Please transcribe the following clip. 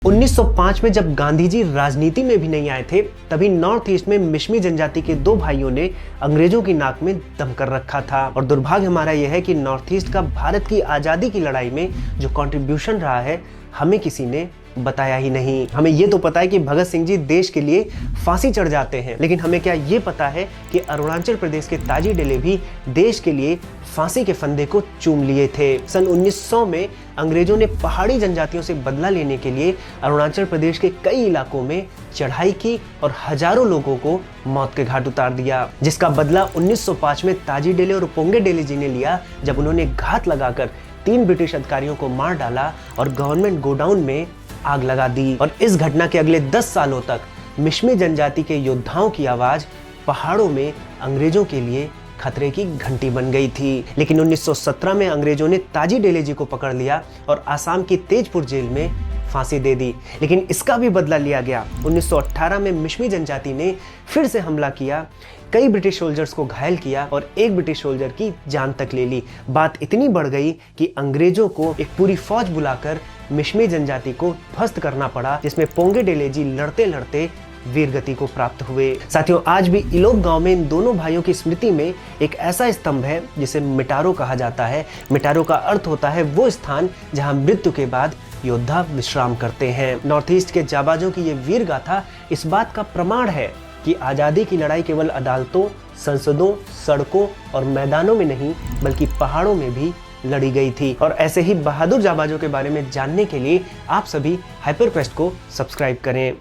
1905 में जब गांधी जी राजनीति में भी नहीं आए थे, तभी नॉर्थ ईस्ट में मिश्मी जनजाति के दो भाइयों ने अंग्रेजों की नाक में दम कर रखा था। और दुर्भाग्य हमारा यह है कि नॉर्थ ईस्ट का भारत की आजादी की लड़ाई में जो कंट्रीब्यूशन रहा है, हमें किसी ने बताया ही नहीं। हमें ये तो पता है कि भगत सिंह जी देश के लिए फांसी चढ़ जाते हैं, लेकिन हमें क्या ये पता है कि अरुणाचल प्रदेश के ताजी डेले भी देश के लिए फांसी के फंदे को चूम लिए थे। सन 1900 में अंग्रेजों ने पहाड़ी जनजातियों से बदला लेने के लिए अरुणाचल प्रदेश के कई इलाकों में चढ़ाई की और हजारों लोगों को मौत के घाट उतार दिया, जिसका बदला 1905 में ताजी डेले और पोंगे डेले जी ने लिया, जब उन्होंने घात लगाकर 3 ब्रिटिश अधिकारियों को मार डाला और गवर्नमेंट गोडाउन में आग लगा दी। और इस घटना के अगले 10 सालों तक मिश्मी जनजाति के योद्धाओं की आवाज पहाड़ों में अंग्रेजों के लिए खतरे की घंटी बन गई थी। लेकिन 1917 में अंग्रेजों ने ताजी डेले जी को पकड़ लिया और आसाम की तेजपुर जेल में फांसी दे दी। लेकिन इसका भी बदला लिया गया। 1918 में मिश्मी जनजाति ने फिर से हमला किया, कई ब्रिटिश सोल्जर्स को घायल किया और एक ब्रिटिश सोल्जर की जान तक ले ली। बात इतनी बढ़ गई कि अंग्रेजों को एक पूरी फौज बुलाकर मिश्मी जनजाति को ध्वस्त करना पड़ा, जिसमें पोंगे डेले जी लड़ते लड़ते वीरगति को प्राप्त हुए। साथियों, आज भी इलोप गांव में इन दोनों भाइयों की स्मृति में एक ऐसा स्तंभ है जिसे मिटारो कहा जाता है। मिटारो का अर्थ होता है वो स्थान जहां मृत्यु के बाद योद्धा विश्राम करते हैं। नॉर्थ ईस्ट के जाबाजों की ये वीर गाथा इस बात का प्रमाण है कि आजादी की लड़ाई केवल अदालतों, संसदों, सड़कों और मैदानों में नहीं, बल्कि पहाड़ों में भी लड़ी गई थी। और ऐसे ही बहादुर जाबाजों के बारे में जानने के लिए आप सभी हाइपरक्वेस्ट को सब्सक्राइब करें।